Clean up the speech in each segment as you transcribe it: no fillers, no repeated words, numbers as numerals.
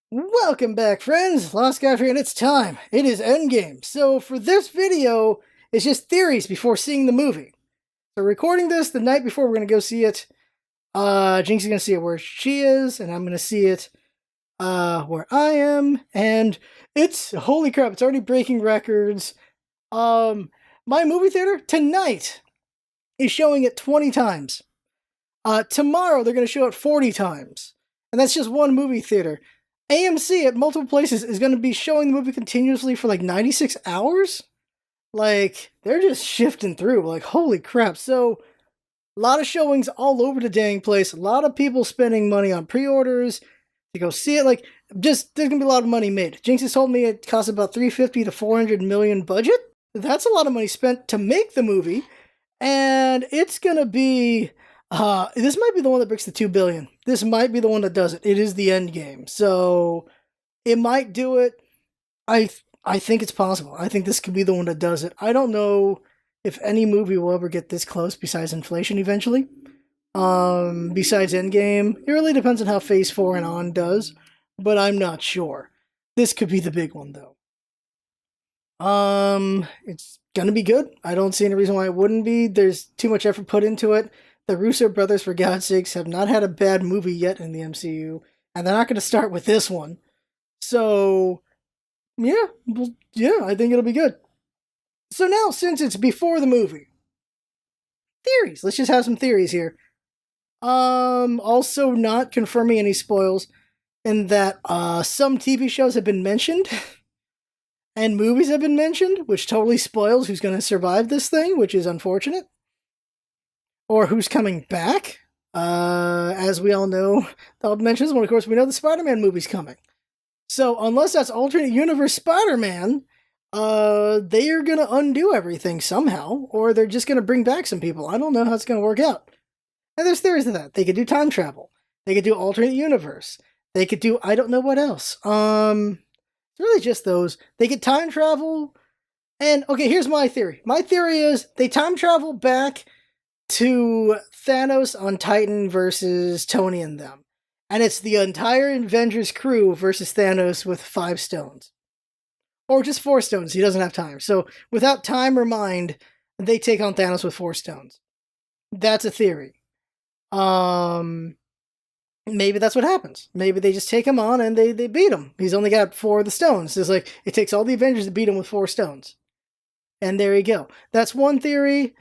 Welcome back, friends. LostScarf here, and it's time. It is Endgame. So for this video, it's just theories before seeing the movie. So recording this the night before we're gonna go see it. Jinx is gonna see it where she is, and I'm gonna see it where I am. And it's holy crap! It's already breaking records. My movie theater tonight is showing it 20 times. Tomorrow they're gonna show it 40 times, and that's just one movie theater. AMC at multiple places is going to be showing the movie continuously for like 96 hours. Like, they're just shifting through. Like, holy crap. So, a lot of showings all over the dang place. A lot of people spending money on pre-orders to go see it. Like, just, there's going to be a lot of money made. Jinx has told me it costs about 350 to 400 million budget. That's a lot of money spent to make the movie. And it's going to be this might be the one that breaks the 2 billion. This might be the one that does it. It is the end game. So it might do it. I think it's possible. I think this could be the one that does it. I don't know if any movie will ever get this close besides Inflation eventually. Besides Endgame. It really depends on how Phase 4 and on does, but I'm not sure. This could be the big one though. It's gonna be good. I don't see any reason why it wouldn't be. There's too much effort put into it. The Russo brothers, for God's sakes, have not had a bad movie yet in the MCU, and they're not going to start with this one. So, yeah, I think it'll be good. So now, since it's before the movie, theories. Let's just have some theories here. Also not confirming any spoils, in that some TV shows have been mentioned, and movies have been mentioned, which totally spoils who's going to survive this thing, which is unfortunate. Or who's coming back. As we all know, the mentions one, of course, we know the Spider-Man movie's coming. So unless that's alternate universe Spider-Man, they are gonna undo everything somehow, or they're just gonna bring back some people. I don't know how it's gonna work out. And there's theories of that. They could do time travel. They could do alternate universe. They could do I don't know what else. It's really just those. They could time travel. And okay, here's my theory. My theory is they time travel back to Thanos on Titan versus Tony and them. And it's the entire Avengers crew versus Thanos with 5 stones. Or just 4 stones, he doesn't have time. So without time or mind, they take on Thanos with 4 stones. That's a theory. Maybe that's what happens. Maybe they just take him on and they beat him. He's only got 4 of the stones. It's like, it takes all the Avengers to beat him with 4 stones. And there you go. That's one theory.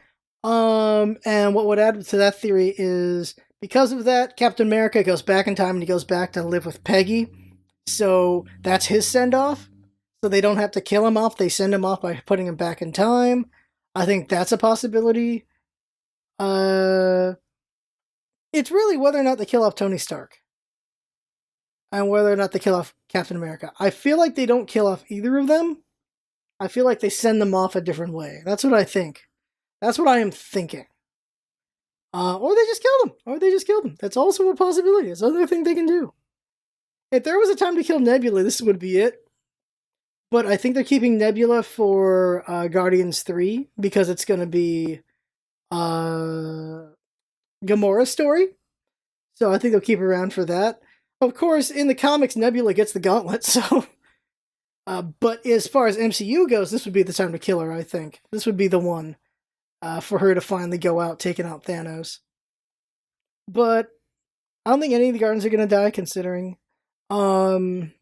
And what would add to that theory is because of that, Captain America goes back in time and he goes back to live with Peggy. So that's his send off. So they don't have to kill him off. They send him off by putting him back in time. I think that's a possibility. It's really whether or not they kill off Tony Stark. And whether or not they kill off Captain America. I feel like they don't kill off either of them. I feel like they send them off a different way. That's what I think. That's what I am thinking. Or they just killed him. That's also a possibility. It's another thing they can do. If there was a time to kill Nebula, this would be it. But I think they're keeping Nebula for Guardians 3 because it's going to be Gamora's story. So I think they'll keep her around for that. Of course, in the comics, Nebula gets the gauntlet, so... but as far as MCU goes, this would be the time to kill her, I think. This would be the one. For her to finally go out, taking out Thanos. But I don't think any of the Guardians are going to die, considering. But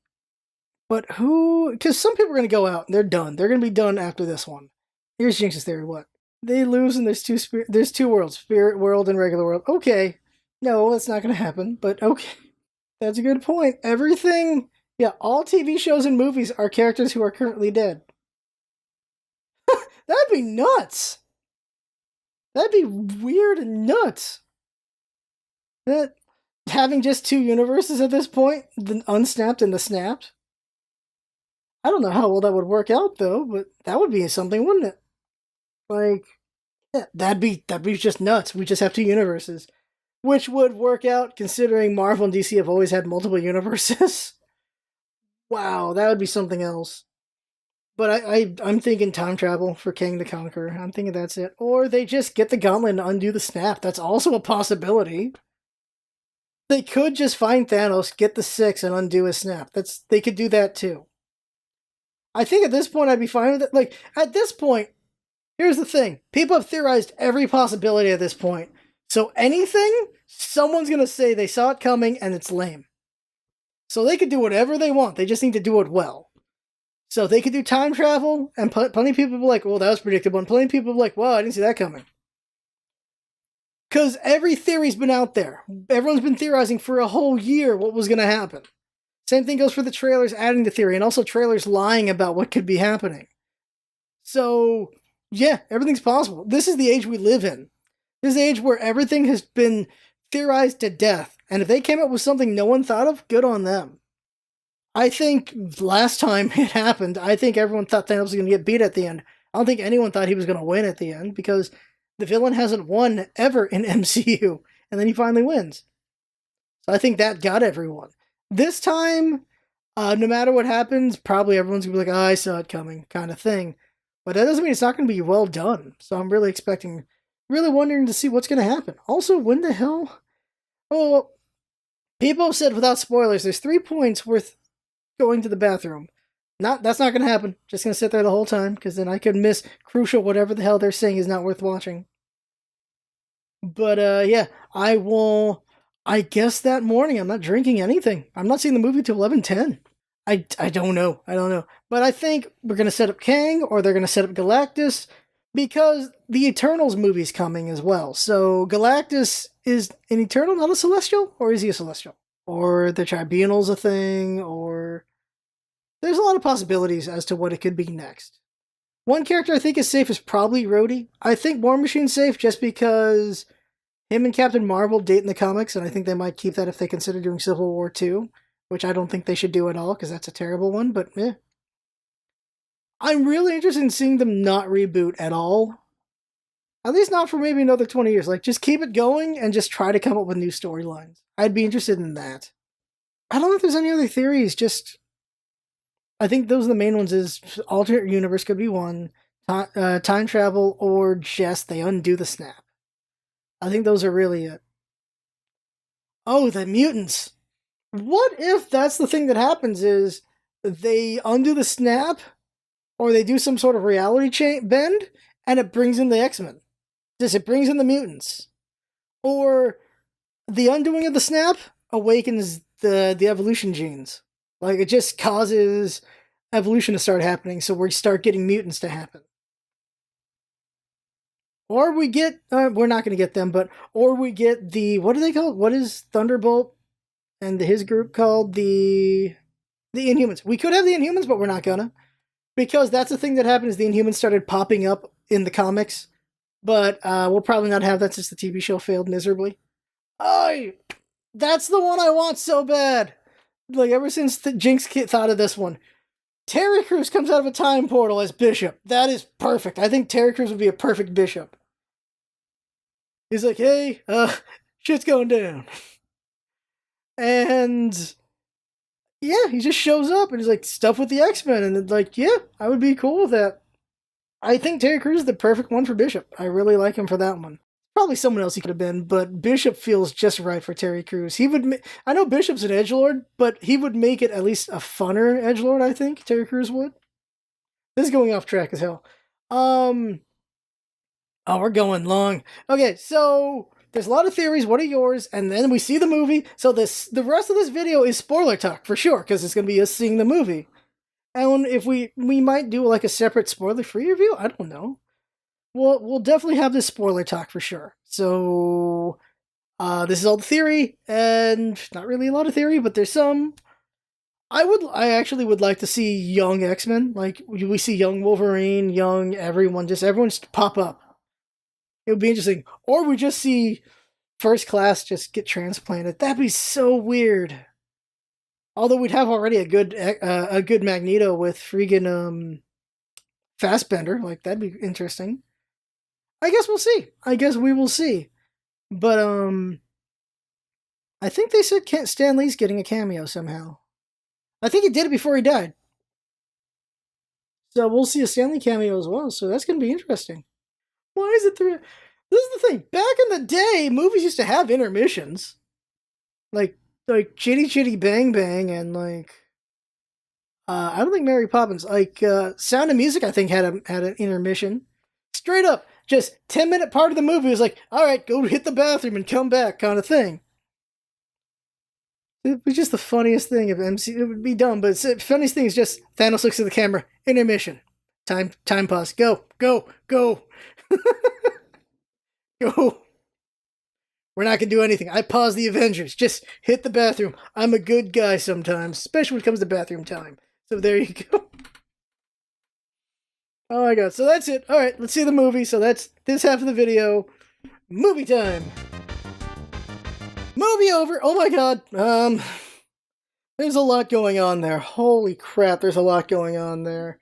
who... Because some people are going to go out, and they're done. They're going to be done after this one. Here's Jinx's theory, what? They lose, and there's two worlds. Spirit world and regular world. Okay. No, that's not going to happen, but okay. That's a good point. Everything... Yeah, all TV shows and movies are characters who are currently dead. That'd be nuts! That'd be weird and nuts. That having just 2 universes at this point, the unsnapped and the snapped. I don't know how well that would work out though, but that would be something, wouldn't it? Like, yeah, that'd be just nuts. We just have 2 universes, which would work out considering Marvel and DC have always had multiple universes. Wow, that would be something else. But I'm thinking time travel for King the Conqueror. I'm thinking that's it. Or they just get the gauntlet and undo the snap. That's also a possibility. They could just find Thanos, get the 6, and undo his snap. They could do that too. I think at this point I'd be fine with it. Like, at this point, here's the thing. People have theorized every possibility at this point. So anything, someone's gonna say they saw it coming and it's lame. So they could do whatever they want. They just need to do it well. So they could do time travel, and plenty of people will be like, well, that was predictable. And plenty of people will be like, wow, I didn't see that coming. Because every theory's been out there. Everyone's been theorizing for a whole year what was going to happen. Same thing goes for the trailers adding the theory, and also trailers lying about what could be happening. So, yeah, everything's possible. This is the age we live in. This is the age where everything has been theorized to death. And if they came up with something no one thought of, good on them. I think last time it happened, I think everyone thought Thanos was going to get beat at the end. I don't think anyone thought he was going to win at the end, because the villain hasn't won ever in MCU, and then he finally wins. So I think that got everyone. This time, no matter what happens, probably everyone's going to be like, oh, I saw it coming, kind of thing. But that doesn't mean it's not going to be well done. So I'm really wondering to see what's going to happen. Also, when the hell? Oh, people have said without spoilers, there's 3 points worth going to the bathroom. That's not going to happen. Just going to sit there the whole time, because then I could miss crucial whatever the hell they're saying is not worth watching. But yeah, I guess that morning I'm not drinking anything. I'm not seeing the movie till 11:10. I don't know. But I think we're going to set up Kang, or they're going to set up Galactus, because the Eternals movie's coming as well. So Galactus is an Eternal, not a Celestial? Or is he a Celestial? Or the Tribunal's a thing, or... There's a lot of possibilities as to what it could be next. One character I think is safe is probably Rhodey. I think War Machine's safe just because him and Captain Marvel date in the comics, and I think they might keep that if they consider doing Civil War 2, which I don't think they should do at all, because that's a terrible one, but eh. I'm really interested in seeing them not reboot at all. At least not for maybe another 20 years. Like, just keep it going and just try to come up with new storylines. I'd be interested in that. I don't know if there's any other theories, just... I think those are the main ones. Is alternate universe could be one, time travel, or just they undo the snap. I think those are really it. Oh, the mutants. What if that's the thing that happens is they undo the snap, or they do some sort of reality bend, and it brings in the X-Men. It brings in the mutants. Or the undoing of the snap awakens the evolution genes. Like, it just causes evolution to start happening, so we start getting mutants to happen. Or we get, we're not going to get them, but, or we get the, what are they called? What is Thunderbolt and his group called? The Inhumans. We could have the Inhumans, but we're not gonna. Because that's the thing that happened, is the Inhumans started popping up in the comics. But we'll probably not have that since the TV show failed miserably. That's the one I want so bad! Like, ever since the Jinx thought of this one. Terry Crews comes out of a time portal as Bishop. That is perfect. I think Terry Crews would be a perfect Bishop. He's like, hey, shit's going down. And yeah, he just shows up and he's like, stuff with the X-Men. And it's like, yeah, I would be cool with that. I think Terry Crews is the perfect one for Bishop. I really like him for that one. Probably someone else he could have been, but Bishop feels just right for Terry Crews. He would. I know Bishop's an edgelord, but he would make it at least a funner edgelord. I think Terry Crews would. This is going off track as hell. Oh, we're going long. Okay, so there's a lot of theories. What are yours? And then we see the movie. So the rest of this video is spoiler talk for sure, because it's gonna be us seeing the movie. And if we might do like a separate spoiler-free review. I don't know. We'll definitely have this spoiler talk for sure. So, this is all the theory, and not really a lot of theory, but there's some. I actually would like to see young X-Men. Like, we see young Wolverine, young everyone just pop up. It would be interesting. Or we just see First Class just get transplanted. That'd be so weird. Although we'd have already a good Magneto with freaking Fassbender. Like, that'd be interesting. I guess we'll see. I guess we will see. But, I think they said Stan Lee's getting a cameo somehow. I think he did it before he died. So we'll see a Stan Lee cameo as well, so that's going to be interesting. Why is it This is the thing. Back in the day, movies used to have intermissions. like Chitty Chitty Bang Bang and like I don't think Mary Poppins. Like Sound of Music, I think had an intermission. Straight up, just 10-minute part of the movie was like, all right, go hit the bathroom and come back, kind of thing. It was just the funniest thing of MC. It would be dumb, but the funniest thing is just Thanos looks at the camera, intermission, time pause, go, go, go, go. We're not gonna do anything. I pause the Avengers. Just hit the bathroom. I'm a good guy sometimes, especially when it comes to bathroom time. So there you go. Oh my god. So that's it. All right, let's see the movie. So that's this half of the video. Movie time. Movie over. Oh my god. There's a lot going on there. Holy crap, there's a lot going on there.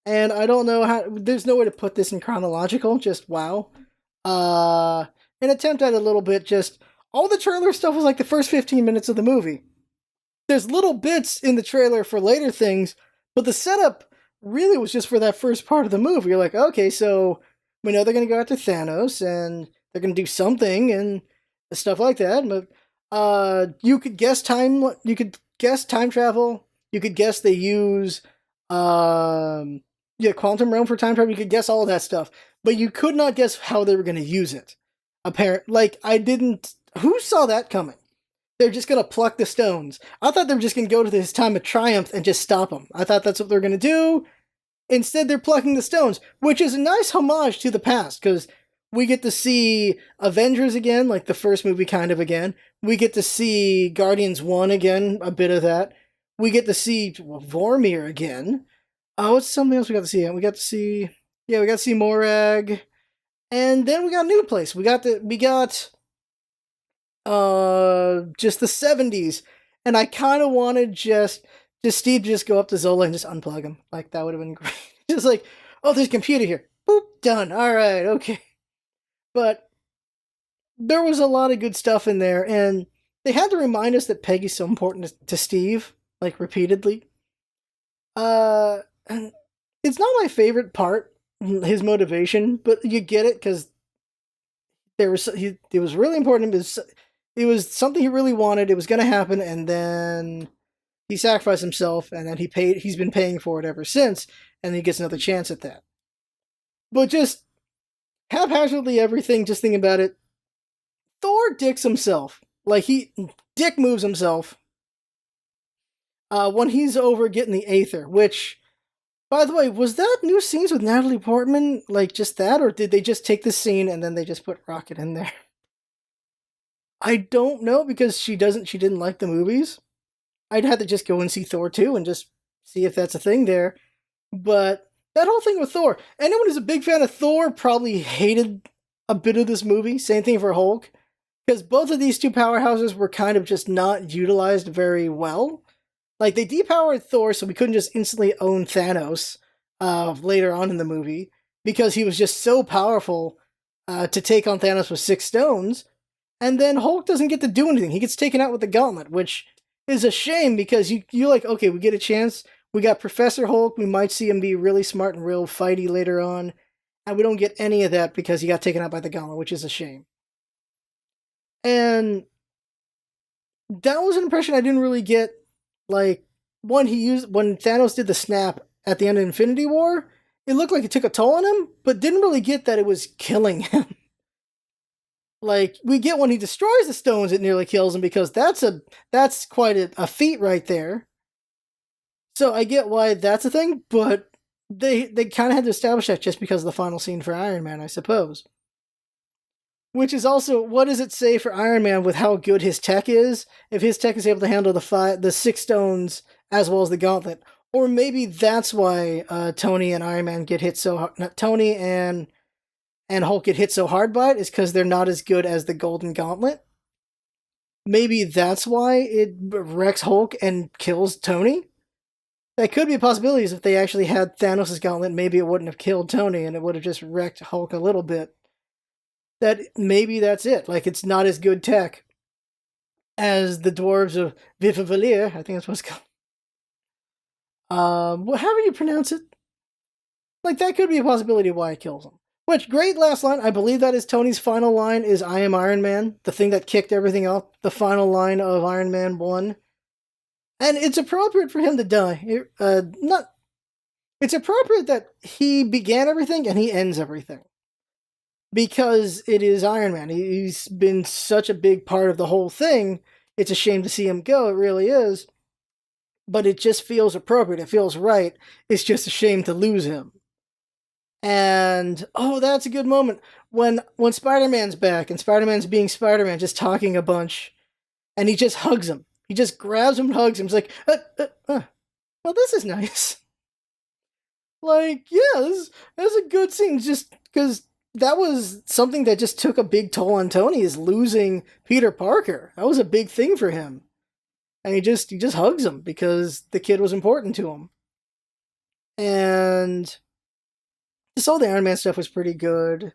And I don't know how, there's no way to put this in chronological, just wow. An attempt at a little bit, just, all the trailer stuff was like the first 15 minutes of the movie. There's little bits in the trailer for later things, but the setup really was just for that first part of the movie. You're like, okay, so we know they're going to go after Thanos, and they're going to do something, and stuff like that, but you could guess time travel, you could guess they use quantum realm for time travel, you could guess all of that stuff, but you could not guess how they were going to use it. Who saw that coming? They're just going to pluck the stones. I thought they were just going to go to this time of triumph and just stop them. I thought that's what they're going to do. Instead, they're plucking the stones, which is a nice homage to the past, because we get to see Avengers again, like the first movie kind of again. We get to see Guardians 1 again, a bit of that. We get to see Vormir again. What's something else we got to see? We got to see Morag. And then we got a new place. We got just the 70s. And I kind of wanted just Steve just go up to Zola and just unplug him. Like, that would have been great. Just like, oh, there's a computer here. Boop, done. All right, okay. But there was a lot of good stuff in there, and they had to remind us that Peggy's so important to Steve, like, repeatedly. And it's not my favorite part, his motivation, but you get it, because it was really important. It was something he really wanted, it was going to happen, and then he sacrificed himself, and then he's been paying for it ever since, and he gets another chance at that. But just haphazardly everything, just thinking about it, Thor dicks himself. Like, dick moves himself when he's over getting the Aether, which, by the way, was that new scenes with Natalie Portman, like, just that, or did they just take this scene and then they just put Rocket in there? I don't know, because she didn't like the movies. I'd have to just go and see Thor 2 and just see if that's a thing there. But that whole thing with Thor, anyone who's a big fan of Thor probably hated a bit of this movie. Same thing for Hulk, because both of these two powerhouses were kind of just not utilized very well. Like, they depowered Thor so we couldn't just instantly own Thanos later on in the movie, because he was just so powerful to take on Thanos with 6 stones. And then Hulk doesn't get to do anything. He gets taken out with the gauntlet, which is a shame, because you're like, okay, we get a chance. We got Professor Hulk. We might see him be really smart and real fighty later on. And we don't get any of that because he got taken out by the gauntlet, which is a shame. And that was an impression I didn't really get. Like, when Thanos did the snap at the end of Infinity War, it looked like it took a toll on him, but didn't really get that it was killing him. Like, we get when he destroys the stones, it nearly kills him, because that's quite a feat right there. So I get why that's a thing, but they kind of had to establish that just because of the final scene for Iron Man, I suppose. Which is also, what does it say for Iron Man with how good his tech is? If his tech is able to handle the 6 stones as well as the gauntlet. Or maybe that's why Tony and Iron Man get hit so hard. Tony and Hulk get hit so hard by it, is because they're not as good as the Golden Gauntlet. Maybe that's why it wrecks Hulk and kills Tony. That could be a possibility, if they actually had Thanos' gauntlet, maybe it wouldn't have killed Tony and it would have just wrecked Hulk a little bit. Maybe that's it. Like, it's not as good tech as the dwarves of Vivavalir, I think that's what it's called. However you pronounce it. Like, that could be a possibility of why it kills him. Which, great last line. I believe that is Tony's final line is I am Iron Man, the thing that kicked everything off, the final line of Iron Man 1. And it's appropriate for him to die. Not. It's appropriate that he began everything and he ends everything. Because it is Iron Man. He's been such a big part of the whole thing. It's a shame to see him go, it really is. But it just feels appropriate. It feels right. It's just a shame to lose him. And oh, that's a good moment when Spider-Man's back and Spider-Man's being Spider-Man, just talking a bunch, and he just hugs him. He just grabs him and hugs him. He's like, well, this is nice. Like, yeah, this is a good scene, just because that was something that just took a big toll on Tony, is losing Peter Parker. That was a big thing for him. And he just hugs him because the kid was important to him. And just all the Iron Man stuff was pretty good.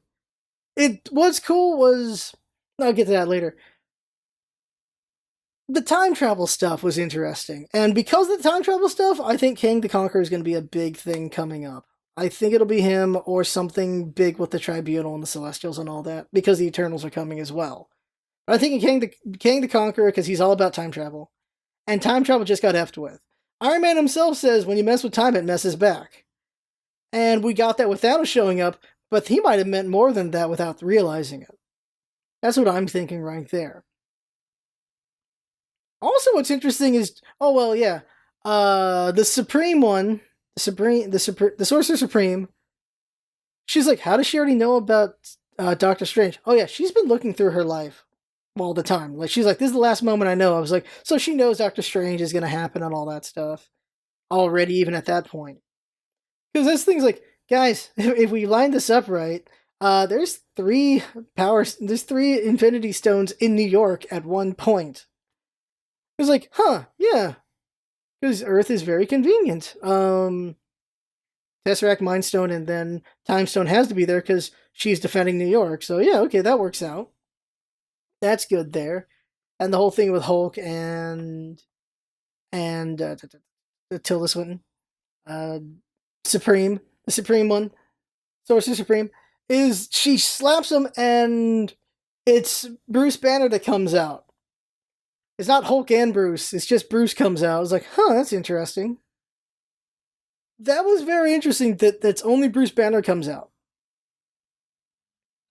What's cool was, I'll get to that later. The time travel stuff was interesting. And because of the time travel stuff, I think King the Conqueror is going to be a big thing coming up. I think it'll be him or something big with the Tribunal and the Celestials and all that, because the Eternals are coming as well. But I think King the Conqueror, because he's all about time travel. And time travel just got effed with. Iron Man himself says when you mess with time, it messes back. And we got that with Thanos showing up, but he might have meant more than that without realizing it. That's what I'm thinking right there. Also, what's interesting is, oh well, yeah, the Supreme one, the Sorcerer Supreme. She's like, how does she already know about Doctor Strange? Oh yeah, she's been looking through her life all the time. Like, she's like, this is the last moment I know. I was like, so she knows Doctor Strange is gonna happen and all that stuff already, even at that point. Because there's things like, guys, if we line this up right, there's three Infinity Stones in New York at one point. It was like, huh, yeah, because Earth is very convenient. Tesseract, Mind Stone, and then Time Stone has to be there because she's defending New York. So yeah, okay, that works out. That's good there. And the whole thing with Hulk and Tilda Swinton, Supreme, the Supreme one, Sorcerer Supreme, is she slaps him and it's Bruce Banner that comes out. It's not Hulk and Bruce, it's just Bruce comes out. I was like, huh, that's interesting. That was very interesting that's only Bruce Banner comes out.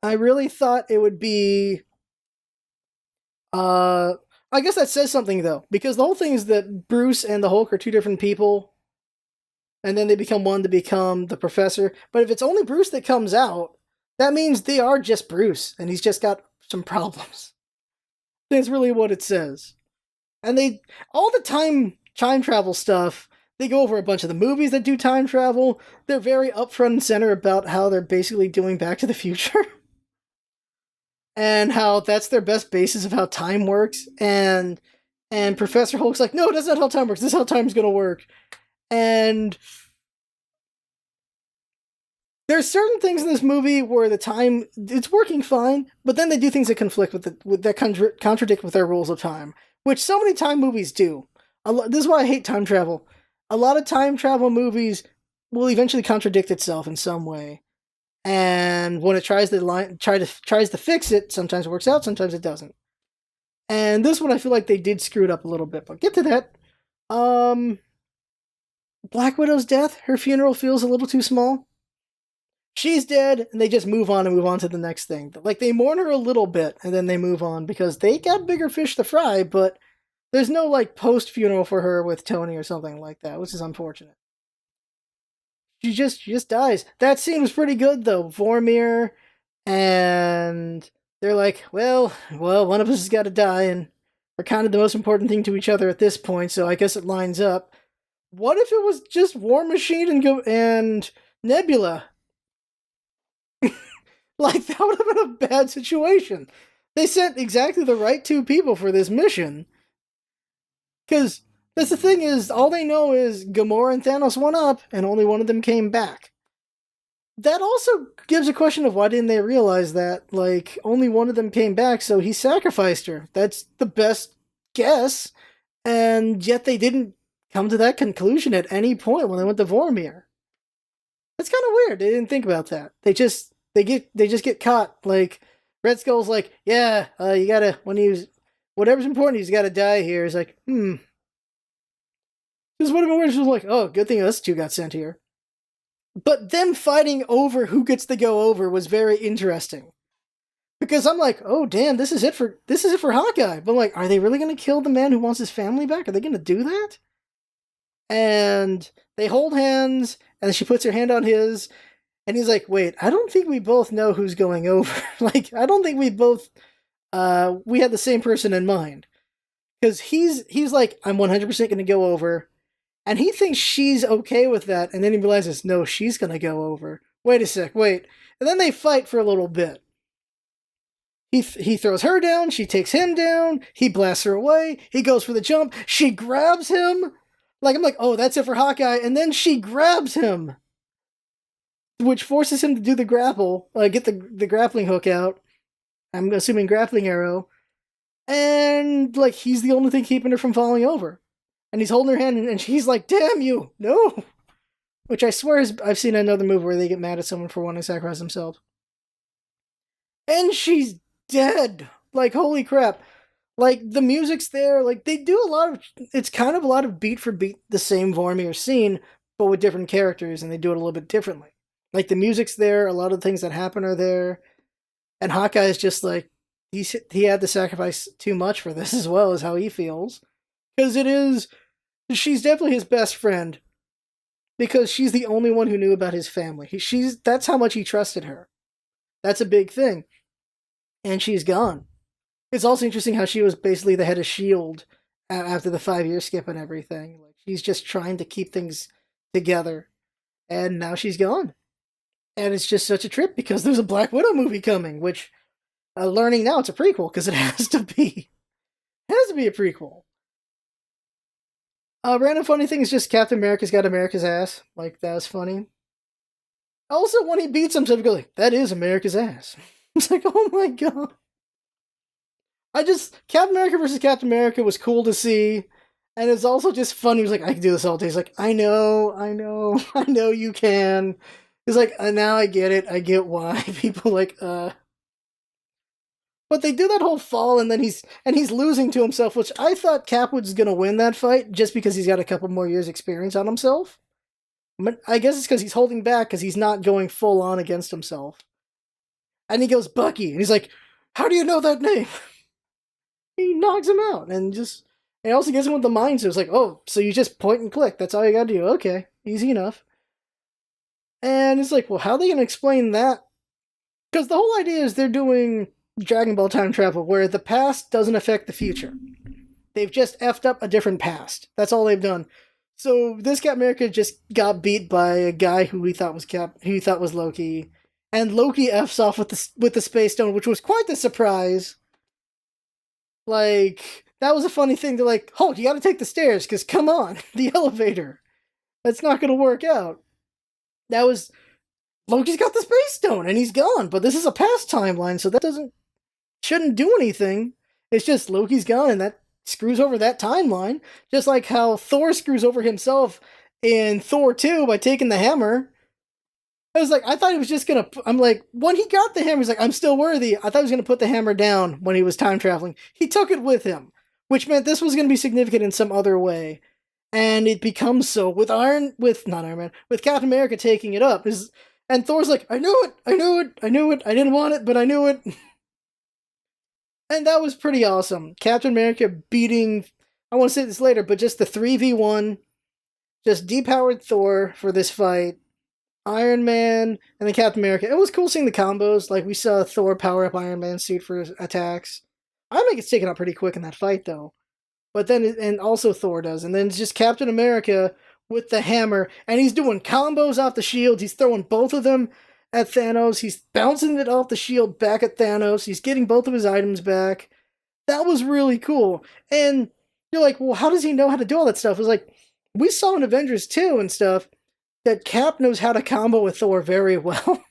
I really thought it would be... I guess that says something, though, because the whole thing is that Bruce and the Hulk are two different people, and then they become one to become the Professor. But if it's only Bruce that comes out, that means they are just Bruce, and he's just got some problems. That's really what it says. And all the time travel stuff, they go over a bunch of the movies that do time travel. They're very upfront and center about how they're basically doing Back to the Future. And how that's their best basis of how time works. And Professor Hulk's like, no, that's not how time works. This is how time's gonna work. And there's certain things in this movie where the time, it's working fine, but then they do things that conflict that contradict with their rules of time, which so many time movies do. This is why I hate time travel. A lot of time travel movies will eventually contradict itself in some way. And when it tries to fix it, sometimes it works out, sometimes it doesn't. And this one I feel like they did screw it up a little bit, but get to that. Black Widow's death, her funeral feels a little too small. She's dead, and they just move on to the next thing. Like, they mourn her a little bit, and then they move on, because they got bigger fish to fry, but there's no, like, post-funeral for her with Tony or something like that, which is unfortunate. She just dies. That scene was pretty good, though. Vormir, and they're like, well, one of us has got to die, and we're kind of the most important thing to each other at this point, so I guess it lines up. What if it was just War Machine and Nebula? Like, that would have been a bad situation. They sent exactly the right two people for this mission. Because that's the thing, is all they know is Gamora and Thanos went up, and only one of them came back. That also gives a question of why didn't they realize that? Like, only one of them came back, so he sacrificed her. That's the best guess. And yet they didn't come to that conclusion at any point when they went to Vormir. That's kind of weird. They didn't think about that. They just They just get caught. Like Red Skull's like, yeah, you gotta whatever's important, he's gotta die here. He's like, This is one of my words was like, oh, good thing us two got sent here. But them fighting over who gets to go over was very interesting. Because I'm like, oh damn, this is it for Hawkeye. But I'm like, are they really gonna kill the man who wants his family back? Are they gonna do that? And they hold hands, and she puts her hand on his, and he's like, wait, I don't think we both know who's going over. Like, I don't think we both we had the same person in mind. Because he's like, I'm 100% gonna go over. And he thinks she's okay with that, and then he realizes, no, she's gonna go over. Wait a sec, wait. And then they fight for a little bit. He throws her down, she takes him down, he blasts her away, he goes for the jump, she grabs him. Like, I'm like, oh, that's it for Hawkeye, and then she grabs him. Which forces him to do the grapple, get the grappling hook out. I'm assuming grappling arrow. And, like, he's the only thing keeping her from falling over. And he's holding her hand, and she's like, damn you, no! Which I swear I've seen another movie where they get mad at someone for wanting to sacrifice themselves. And she's dead! Like, holy crap. Like, the music's there, like, they do it's kind of a lot of beat for beat the same Vormir scene, but with different characters, and they do it a little bit differently. Like, the music's there, a lot of the things that happen are there, and Hawkeye is just like, he had to sacrifice too much for this as well, is how he feels. Because she's definitely his best friend. Because she's the only one who knew about his family. That's how much he trusted her. That's a big thing. And she's gone. It's also interesting how she was basically the head of S.H.I.E.L.D. after the 5-year skip and everything. Like, she's just trying to keep things together. And now she's gone. And it's just such a trip because there's a Black Widow movie coming, which, learning now it's a prequel, because it has to be. It has to be a prequel. Random funny thing is just Captain America's got America's ass. Like, that was funny. Also, when he beats himself, he goes like, that is America's ass. It's like, oh my god. Captain America versus Captain America was cool to see. And it's also just fun. He was like, I can do this all day. He's like, I know you can. He's like, now I get it. I get why people But they do that whole fall, and then he's losing to himself, which I thought Cap was gonna win that fight just because he's got a couple more years' experience on himself. But I guess it's because he's holding back because he's not going full on against himself. And he goes, Bucky, and he's like, how do you know that name? He knocks him out, and he also gets him with the mind, so it's like, oh, so you just point and click, that's all you gotta do. Okay, easy enough. And it's like, well, how are they gonna explain that? Because the whole idea is they're doing Dragon Ball time travel, where the past doesn't affect the future. They've just effed up a different past. That's all they've done. So this Captain America just got beat by a guy who he thought was Loki, and Loki f's off with the Space Stone, which was quite the surprise. Like, that was a funny thing to like, Hulk, you gotta take the stairs, because come on, the elevator. That's not gonna work out. Loki's got the Space Stone, and he's gone, but this is a past timeline, so that shouldn't do anything. It's just Loki's gone, and that screws over that timeline. Just like how Thor screws over himself in Thor 2 by taking the hammer. I thought he was just gonna, when he got the hammer, he's like, I'm still worthy. I thought he was gonna put the hammer down when he was time traveling. He took it with him, which meant this was gonna be significant in some other way. And it becomes so with Captain America taking it up. And Thor's like, I knew it, I didn't want it, but I knew it. And that was pretty awesome. Captain America beating, I want to say this later, but just the 3v1, just depowered Thor for this fight. Iron Man, and then Captain America. It was cool seeing the combos. Like, we saw Thor power up Iron Man's suit for his attacks. Iron Man gets taken out pretty quick in that fight, though. But then, and also Thor does. And then it's just Captain America with the hammer, and he's doing combos off the shield. He's throwing both of them at Thanos. He's bouncing it off the shield back at Thanos. He's getting both of his items back. That was really cool. And you're like, well, how does he know how to do all that stuff? It was like, we saw in Avengers 2 and stuff that Cap knows how to combo with Thor very well.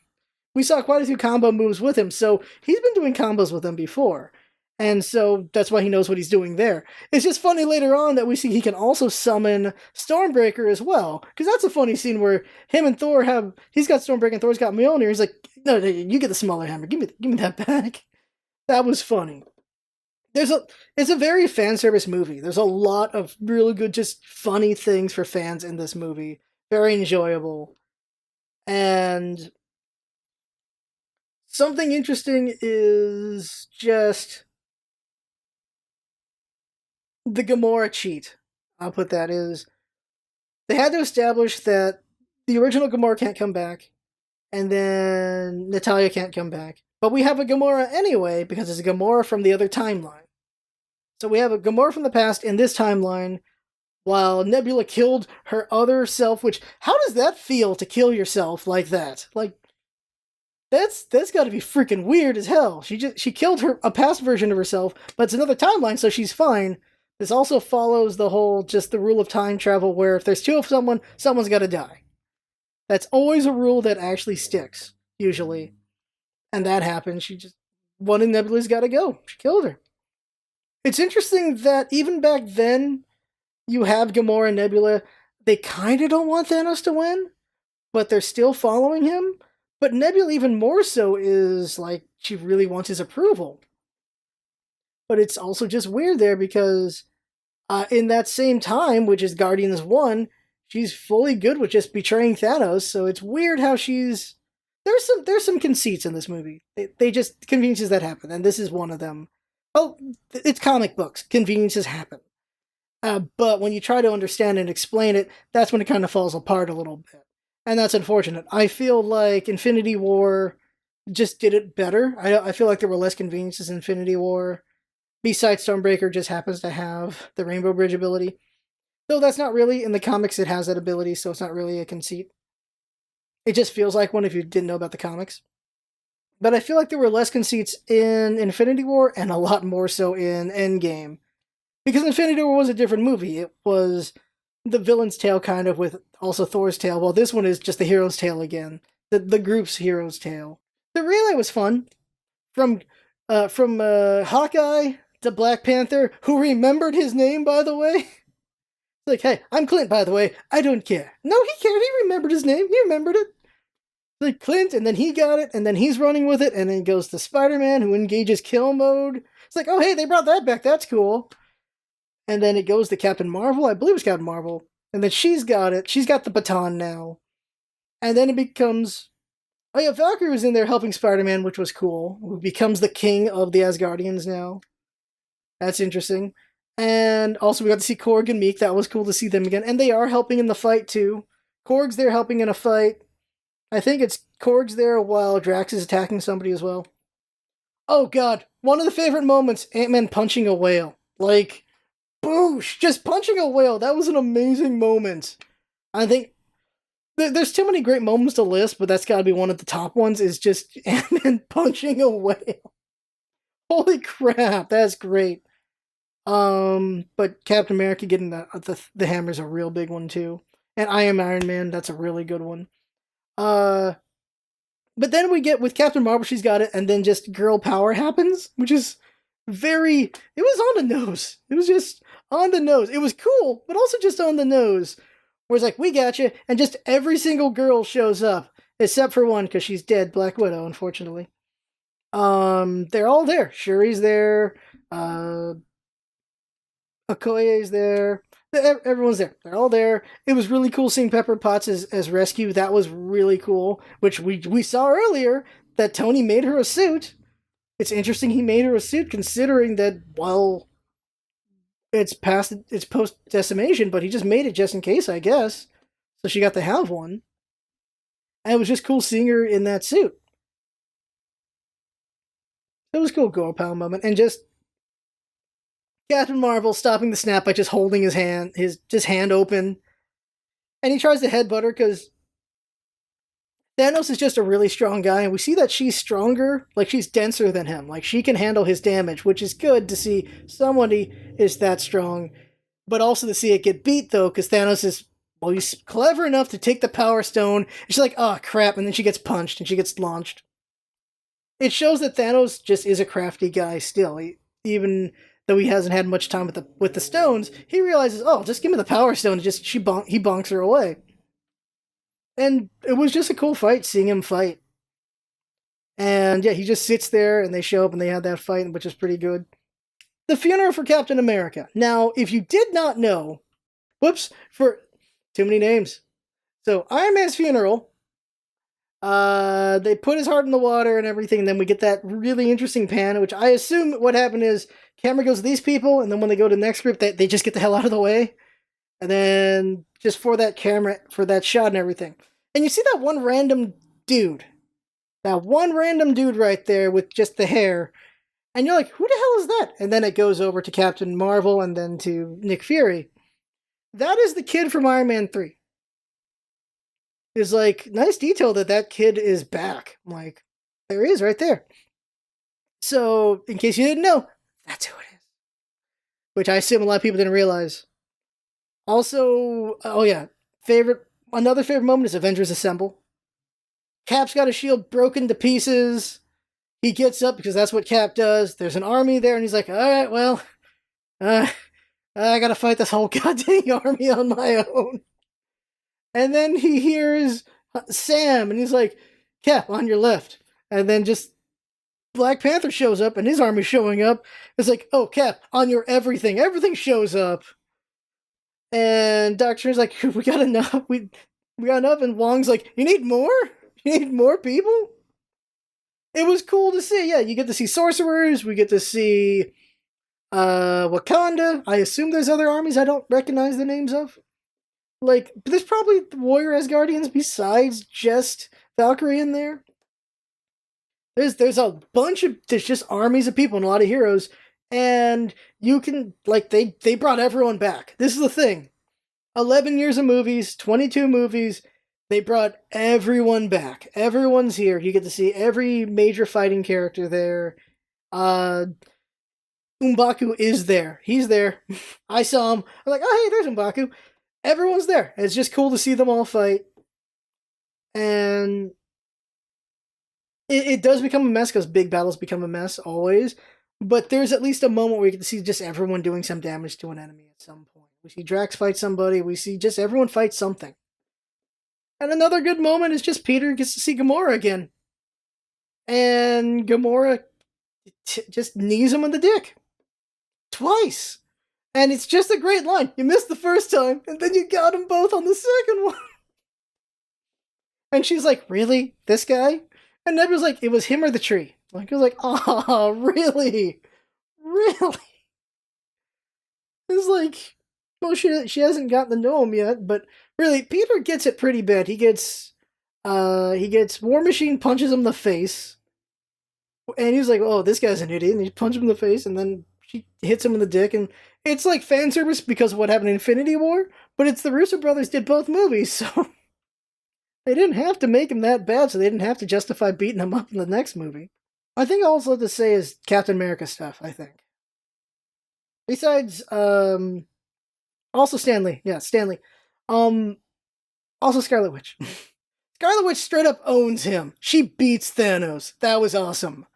We saw quite a few combo moves with him, so he's been doing combos with him before. And so that's why he knows what he's doing there. It's just funny later on that we see he can also summon Stormbreaker as well. Because that's a funny scene where him and Thor have... He's got Stormbreaker and Thor's got Mjolnir. He's like, no, you get the smaller hammer. Give me that back. That was funny. It's a very fan service movie. There's a lot of really good, just funny things for fans in this movie. Very enjoyable. And something interesting is just the Gamora cheat. I'll put that is they had to establish that the original Gamora can't come back, and then Natalya can't come back. But we have a Gamora anyway because it's a Gamora from the other timeline. So we have a Gamora from the past in this timeline, while Nebula killed her other self. Which, how does that feel to kill yourself like that? Like, that's got to be freaking weird as hell. She killed a past version of herself, but it's another timeline, so she's fine. This also follows the whole, just the rule of time travel, where if there's two of someone, someone's got to die. That's always a rule that actually sticks, usually. And that happened. One of Nebula's got to go. She killed her. It's interesting that even back then, you have Gamora and Nebula, they kind of don't want Thanos to win, but they're still following him. But Nebula even more so is, like, she really wants his approval. But it's also just weird there because in that same time, which is Guardians 1, she's fully good with just betraying Thanos, so it's weird how she's... There's some conceits in this movie. They just... Conveniences that happen, and this is one of them. Oh, it's comic books. Conveniences happen. But when you try to understand and explain it, that's when it kind of falls apart a little bit. And that's unfortunate. I feel like Infinity War just did it better. I feel like there were less conveniences in Infinity War. Besides, Stormbreaker just happens to have the Rainbow Bridge ability. Though that's not really, in the comics it has that ability, so it's not really a conceit. It just feels like one if you didn't know about the comics. But I feel like there were less conceits in Infinity War, and a lot more so in Endgame. Because Infinity War was a different movie. It was the villain's tale, kind of, with also Thor's tale, while this one is just the hero's tale again. The group's hero's tale. The relay was fun. From Hawkeye to Black Panther, who remembered his name, by the way. Like, hey, I'm Clint, by the way. I don't care. No, he cared. He remembered his name. He remembered it. Like, Clint, and then he got it, and then he's running with it, and then goes to Spider-Man, who engages kill mode. It's like, oh, hey, they brought that back. That's cool. And then it goes to Captain Marvel. I believe it's Captain Marvel. And then she's got it. She's got the baton now. And then it becomes... Oh yeah, Valkyrie was in there helping Spider-Man, which was cool. Who becomes the king of the Asgardians now. That's interesting. And also we got to see Korg and Meek. That was cool to see them again. And they are helping in the fight too. Korg's there helping in a fight. I think it's Korg's there while Drax is attacking somebody as well. Oh god, one of the favorite moments, Ant-Man punching a whale. Like, boosh! Just punching a whale. That was an amazing moment. I think there's too many great moments to list, but that's got to be one of the top ones, is just Ant-Man punching a whale. Holy crap, that's great. But Captain America getting the hammer's a real big one too. And I Am Iron Man, that's a really good one. But then we get with Captain Marvel, she's got it, and then just girl power happens, which is it was on the nose. It was just on the nose. It was cool, but also just on the nose. Where it's like, we got you, and just every single girl shows up, except for one, because she's dead, Black Widow, unfortunately. They're all there. Shuri's there, Okoye's there, everyone's there. They're all there. It was really cool seeing Pepper Potts as rescue. That was really cool, which we saw earlier, that Tony made her a suit. It's interesting he made her a suit, considering that, well, it's post-decimation, but he just made it just in case, I guess. So she got to have one. And it was just cool seeing her in that suit. It was a cool girl power moment. And just Captain Marvel stopping the snap by just holding his hand open. And he tries to headbutt her because Thanos is just a really strong guy, and we see that she's stronger, like she's denser than him. Like she can handle his damage, which is good to see somebody is that strong. But also to see it get beat, though, because Thanos is, well, he's clever enough to take the Power Stone. And she's like, oh, crap, and then she gets punched, and she gets launched. It shows that Thanos just is a crafty guy still. even though he hasn't had much time with the stones, he realizes, oh, just give me the Power Stone. And just he bonks her away, and it was just a cool fight seeing him fight. And yeah, he just sits there, and they show up, and they have that fight, which is pretty good. The funeral for Captain America. Now, if you did not know, whoops, for too many names. So Iron Man's funeral. They put his heart in the water and everything, and then we get that really interesting pan, which I assume what happened is camera goes to these people, and then when they go to the next group, they just get the hell out of the way. And then just for that camera, for that shot and everything. And you see that one random dude. That one random dude right there with just the hair. And you're like, who the hell is that? And then it goes over to Captain Marvel and then to Nick Fury. That is the kid from Iron Man 3. It's like, nice detail that kid is back. I'm like, there he is right there. So, in case you didn't know, that's who it is. Which I assume a lot of people didn't realize. Also, oh yeah, another favorite moment is Avengers Assemble. Cap's got his shield broken to pieces. He gets up because that's what Cap does. There's an army there, and he's like, alright, well, I gotta fight this whole goddamn army on my own. And then he hears Sam, and he's like, Cap, on your left. And then just Black Panther shows up, and his army's showing up. It's like, oh, Cap, on your everything. Everything shows up. And Doctor Strange's like, we got enough. We got enough. And Wong's like, you need more? You need more people? It was cool to see. Yeah, you get to see sorcerers. We get to see Wakanda. I assume there's other armies I don't recognize the names of. Like, there's probably warrior Asgardians besides just Valkyrie in there. There's a bunch of, there's just armies of people and a lot of heroes. And you can, like, they brought everyone back. This is the thing. 11 years of movies, 22 movies, they brought everyone back. Everyone's here. You get to see every major fighting character there. M'Baku is there. He's there. I saw him. I'm like, oh, hey, there's M'Baku. Everyone's there. It's just cool to see them all fight. And it does become a mess because big battles become a mess always. But there's at least a moment where you get to see just everyone doing some damage to an enemy at some point. We see Drax fight somebody. We see just everyone fight something. And another good moment is just Peter gets to see Gamora again. And Gamora just knees him in the dick. Twice. And it's just a great line. You missed the first time, and then you got them both on the second one. And she's like, really? This guy? And Nebula's like, it was him or the tree. Like, I was like, oh, really? Really? It's like, well, she hasn't gotten to know him yet, but really, Peter gets it pretty bad. He gets War Machine punches him in the face. And he's like, oh, this guy's an idiot. And he punches him in the face, and then she hits him in the dick. And it's like fan service because of what happened in Infinity War, but it's the Russo brothers did both movies, so they didn't have to make him that bad, so they didn't have to justify beating him up in the next movie. I think all I have to say is Captain America stuff, I think. Besides, also Stanley. Yeah, Stanley. Also Scarlet Witch. Scarlet Witch straight up owns him. She beats Thanos. That was awesome.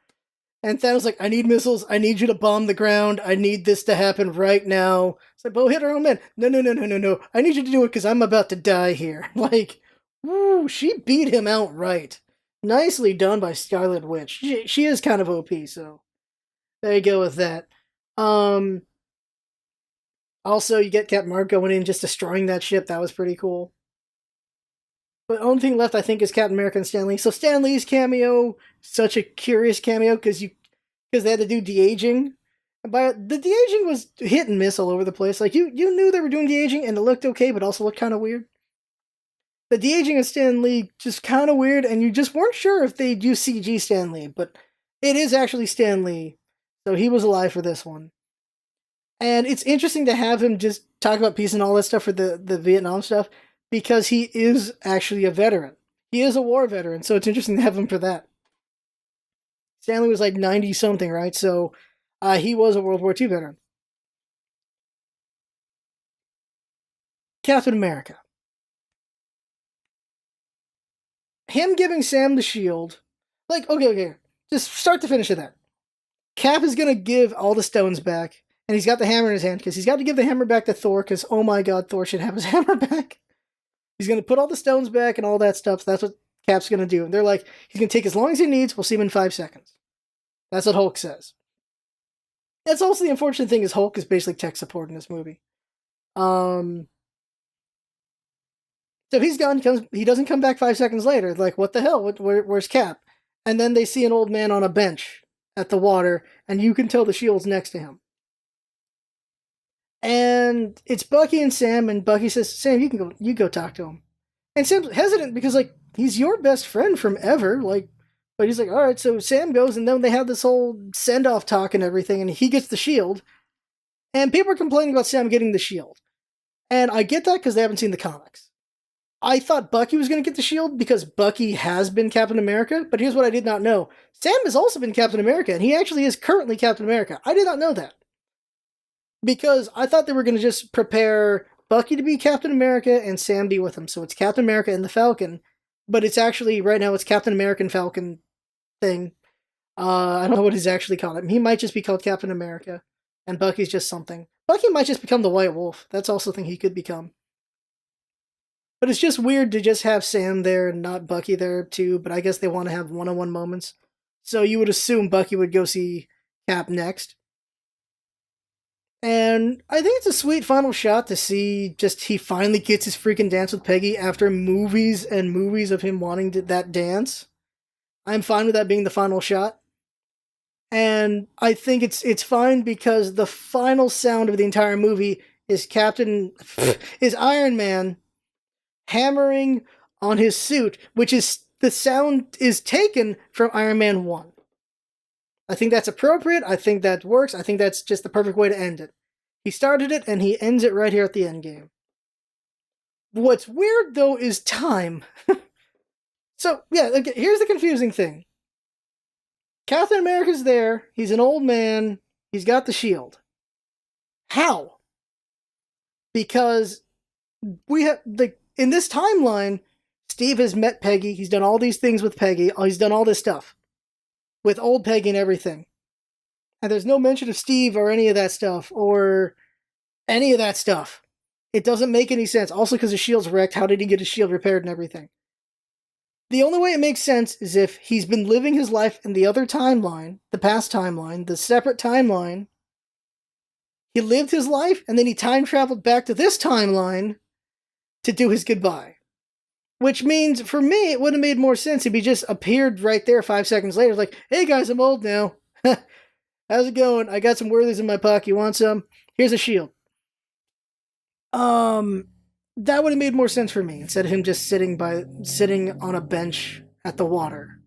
And Thanos like, I need missiles. I need you to bomb the ground. I need this to happen right now. It's like, but hit our own man. No. I need you to do it because I'm about to die here. Like, woo, she beat him outright. Nicely done by Scarlet Witch. She is kind of OP, so there you go with that. Also, you get Captain Marvel going in, just destroying that ship. That was pretty cool. But the only thing left, I think, is Captain America and Stan Lee. So Stan Lee's cameo, such a curious cameo, because they had to do de-aging. But the de-aging was hit and miss all over the place. Like, you knew they were doing de-aging, and it looked okay, but also looked kind of weird. The de-aging of Stan Lee, just kind of weird, and you just weren't sure if they'd use CG Stan Lee. But it is actually Stan Lee, so he was alive for this one. And it's interesting to have him just talk about peace and all that stuff for the Vietnam stuff, because he is actually a veteran. He is a war veteran, so it's interesting to have him for that. Stanley was like 90-something, right? So he was a World War II veteran. Captain America. Him giving Sam the shield. Like, okay. Just start to finish of that. Cap is gonna give all the stones back, and he's got the hammer in his hand because he's got to give the hammer back to Thor. Because oh my god, Thor should have his hammer back. He's gonna put all the stones back and all that stuff. So that's what Cap's gonna do. And they're like, he's gonna take as long as he needs. We'll see him in 5 seconds. That's what Hulk says. That's also the unfortunate thing is Hulk is basically tech support in this movie. So he's gone. He doesn't come back 5 seconds later. Like, what the hell? Where's Cap? And then they see an old man on a bench at the water, and you can tell the shield's next to him. And it's Bucky and Sam, and Bucky says, "Sam, you go talk to him." And Sam's hesitant because like he's your best friend from ever, like. But he's like, all right. So Sam goes, and then they have this whole send off talk and everything, and he gets the shield. And people are complaining about Sam getting the shield, and I get that because they haven't seen the comics. I thought Bucky was going to get the shield because Bucky has been Captain America, but here's what I did not know. Sam has also been Captain America, and he actually is currently Captain America. I did not know that. Because I thought they were going to just prepare Bucky to be Captain America and Sam be with him. So it's Captain America and the Falcon, but it's actually, right now, it's Captain American Falcon thing. I don't know what he's actually called. He might just be called Captain America, and Bucky's just something. Bucky might just become the White Wolf. That's also a thing he could become. But it's just weird to just have Sam there and not Bucky there too, but I guess they want to have one-on-one moments. So you would assume Bucky would go see Cap next. And I think it's a sweet final shot to see just he finally gets his freaking dance with Peggy after movies and movies of him wanting that dance. I'm fine with that being the final shot. And I think it's fine because the final sound of the entire movie is Iron Man hammering on his suit, which is the sound is taken from Iron Man 1. I think that's appropriate. I think that works. I think that's just the perfect way to end it. He started it and he ends it right here at the end game. What's weird though is time. So yeah, okay, here's the confusing thing. Captain America's there. He's an old man. He's got the shield. How? Because we have in this timeline, Steve has met Peggy. He's done all these things with Peggy. He's done all this stuff with old Peggy and everything. And there's no mention of Steve or any of that stuff or any of that stuff. It doesn't make any sense. Also, because his shield's wrecked, how did he get his shield repaired and everything? The only way it makes sense is if he's been living his life in the other timeline, the past timeline, the separate timeline. He lived his life, and then he time traveled back to this timeline to do his goodbye. Which means, for me, it would have made more sense if he just appeared right there 5 seconds later. Like, hey guys, I'm old now. How's it going? I got some Worthies in my pocket. You want some? Here's a shield. That would have made more sense for me, instead of him just sitting on a bench at the water.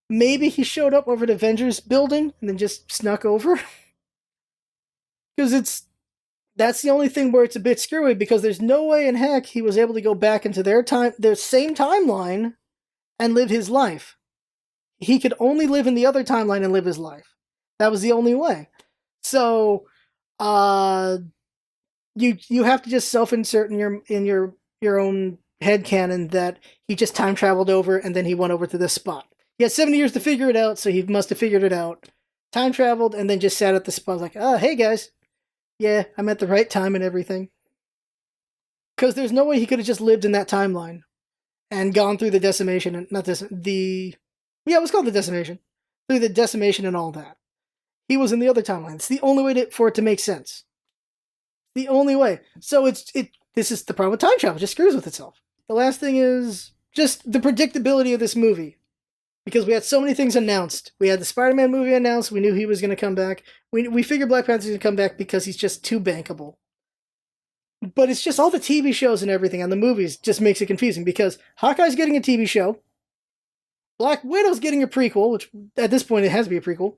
Maybe he showed up over at Avengers building and then just snuck over. Because that's the only thing where it's a bit screwy, because there's no way in heck he was able to go back into their same timeline and live his life. He could only live in the other timeline and live his life. That was the only way. So, you have to just self-insert in your own headcanon that he just time traveled over and then he went over to this spot. He had 70 years to figure it out, so he must have figured it out. Time traveled and then just sat at the spot like, oh, hey guys. Yeah, I'm at the right time and everything. Because there's no way he could have just lived in that timeline and gone through the decimation and it was called the decimation. Through the decimation and all that. He was in the other timeline. It's the only way for it to make sense. The only way. So this is the problem with time travel. It just screws with itself. The last thing is just the predictability of this movie. Because we had so many things announced. We had the Spider-Man movie announced. We knew he was going to come back. We figured Black Panther's going to come back because he's just too bankable. But it's just all the TV shows and everything and the movies just makes it confusing. Because Hawkeye's getting a TV show. Black Widow's getting a prequel, which at this point it has to be a prequel.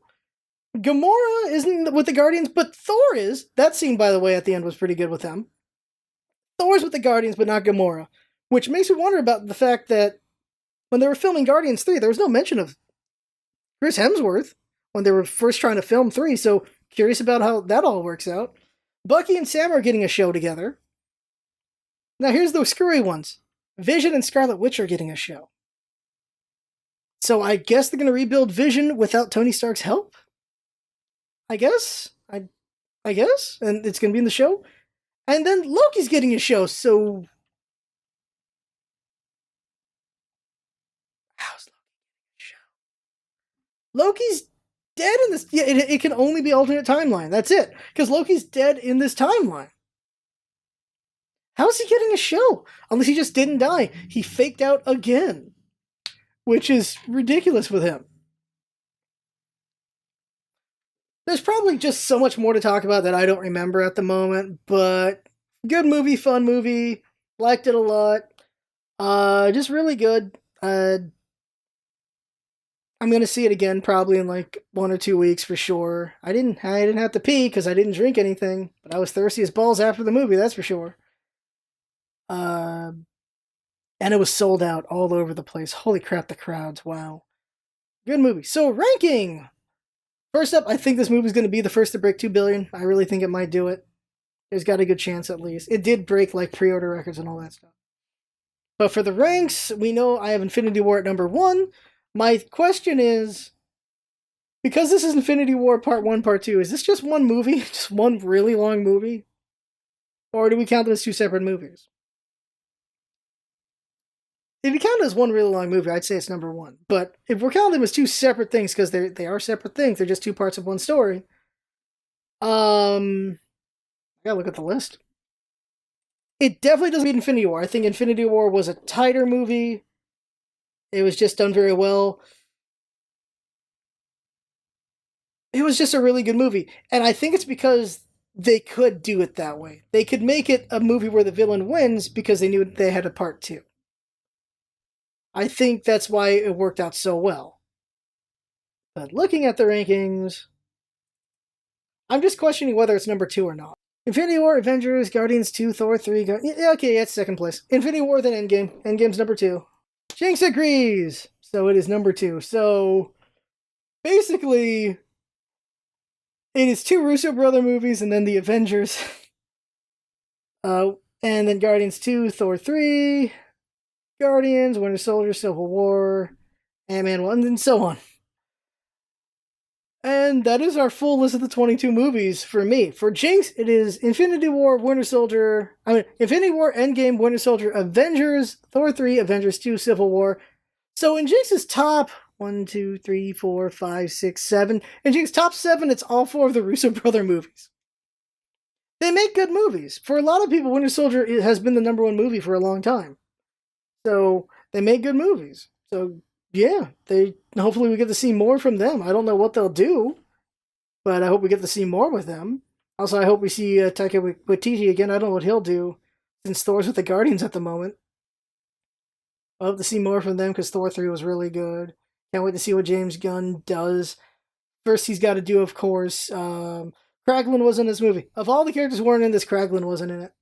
Gamora isn't with the Guardians, but Thor is. That scene, by the way, at the end was pretty good with them. Thor's with the Guardians, but not Gamora. Which makes me wonder about the fact that when they were filming Guardians 3, there was no mention of Chris Hemsworth when they were first trying to film 3, so curious about how that all works out. Bucky and Sam are getting a show together. Now here's the screwy ones. Vision and Scarlet Witch are getting a show. So I guess they're going to rebuild Vision without Tony Stark's help? I guess. I guess, and it's gonna be in the show. And then Loki's getting a show. So how's Loki show? Loki's dead in this. Yeah, it can only be alternate timeline. That's it, because Loki's dead in this timeline. How's he getting a show? Unless he just didn't die. He faked out again, which is ridiculous with him. There's probably just so much more to talk about that I don't remember at the moment, but good movie, fun movie. Liked it a lot. Just really good. I'm gonna see it again probably in like 1 or 2 weeks for sure. I didn't have to pee because I didn't drink anything, but I was thirsty as balls after the movie. That's for sure. Uh, and it was sold out all over the place. Holy crap, the crowds! Wow, good movie. So ranking. First up, I think this movie is going to be the first to break 2 billion. I really think it might do it. There's got a good chance at least. It did break like pre-order records and all that stuff. But for the ranks, we know I have Infinity War at number 1. My question is, because this is Infinity War Part 1, Part 2, is this just one movie? Just one really long movie? Or do we count them as 2 separate movies? If you count it as one really long movie, I'd say it's number 1. But if we're counting them as 2 separate things, because they are separate things, they're just 2 parts of one story. I gotta look at the list. It definitely doesn't beat Infinity War. I think Infinity War was a tighter movie. It was just done very well. It was just a really good movie. And I think it's because they could do it that way. They could make it a movie where the villain wins because they knew they had a part 2. I think that's why it worked out so well. But looking at the rankings, I'm just questioning whether it's number 2 or not. Infinity War, Avengers, Guardians 2, Thor 3, yeah, okay, it's second place. Infinity War, then Endgame. Endgame's number 2. Jinx agrees! So it is number 2. So, basically, it is 2 Russo brother movies and then the Avengers. And then Guardians 2, Thor 3, Guardians, Winter Soldier, Civil War, Ant-Man 1, and so on. And that is our full list of the 22 movies for me. For Jinx, it is Infinity War, Infinity War, Endgame, Winter Soldier, Avengers, Thor 3, Avengers 2, Civil War. So in Jinx's top 1, 2, 3, 4, 5, 6, 7. In Jinx's top 7, it's all 4 of the Russo brother movies. They make good movies. For a lot of people, Winter Soldier has been the number 1 movie for a long time. So they make good movies. So yeah, hopefully we get to see more from them. I don't know what they'll do, but I hope we get to see more with them. Also, I hope we see Taika Waititi again. I don't know what he'll do since Thor's with the Guardians at the moment. I hope to see more from them because Thor 3 was really good. Can't wait to see what James Gunn does. First, he's got to do, of course, Kraglin was in this movie. Of all the characters who weren't in this, Kraglin wasn't in it.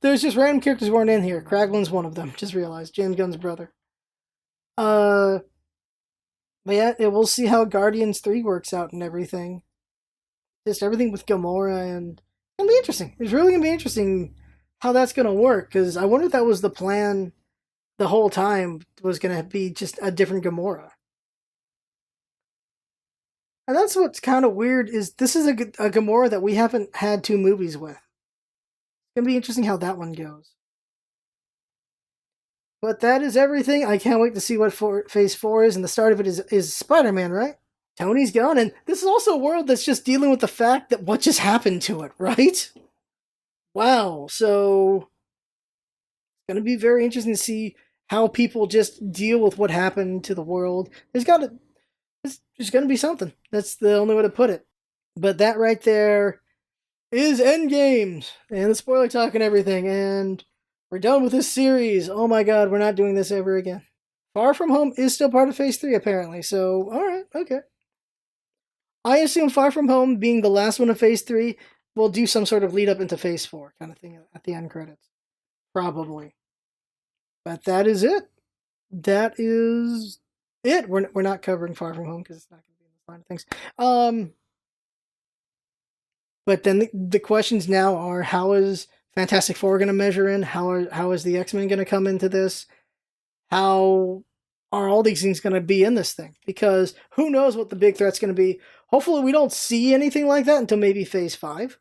There's just random characters who weren't in here. Kraglin's one of them. Just realized. James Gunn's brother. But yeah, we'll see how Guardians 3 works out and everything. Just everything with Gamora, and it'll be interesting. It's really gonna be interesting how that's gonna work, because I wonder if that was the plan the whole time, was gonna be just a different Gamora. And that's what's kind of weird, is this is a Gamora that we haven't had 2 movies with. It's gonna be interesting how that one goes. But that is everything. I can't wait to see what Phase 4 is, and the start of it is Spider-Man, right? Tony's gone, and this is also a world that's just dealing with the fact that what just happened to it, right? Wow, so it's going to be very interesting to see how people just deal with what happened to the world. There's going to be something. That's the only way to put it. But that right there is Endgame, and the spoiler talk and everything, and we're done with this series. Oh my god, we're not doing this ever again. Far From Home is still part of Phase 3, apparently, so alright, okay. I assume Far From Home, being the last one of Phase 3, will do some sort of lead up into Phase 4 kind of thing at the end credits. Probably. But that is it. That is it. We're not covering Far From Home because it's not going to be in the line of things. But then the questions now are, how is Fantastic Four going to measure in? How is the X-Men going to come into this? How are all these things going to be in this thing? Because who knows what the big threat's going to be. Hopefully we don't see anything like that until maybe Phase 5.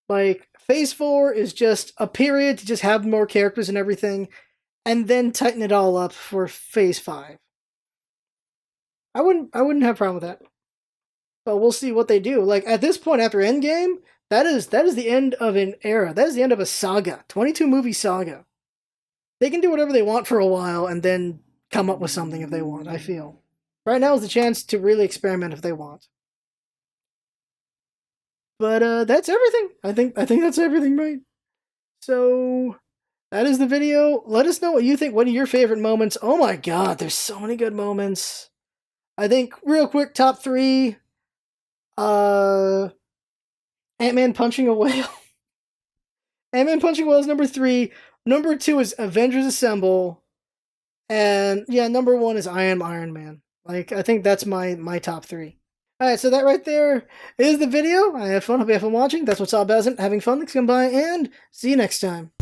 Like, Phase 4 is just a period to just have more characters and everything, and then tighten it all up for Phase 5. I wouldn't have a problem with that. But we'll see what they do. Like, at this point, after Endgame, that is the end of an era. That is the end of a saga. 22 movie saga. They can do whatever they want for a while and then come up with something if they want, I feel. Right now is the chance to really experiment if they want. But that's everything. I think that's everything, right? So that is the video. Let us know what you think. What are your favorite moments? Oh my god, there's so many good moments. I think real quick, top 3. Ant-Man punching a whale. Ant-Man punching a whale is number 3. Number 2 is Avengers Assemble. And yeah, number 1 is I Am Iron Man. Like, I think that's my top 3. Alright, so that right there is the video. I had fun. Hope you have fun watching. That's what's all about, having fun. Thanks for coming by, and see you next time.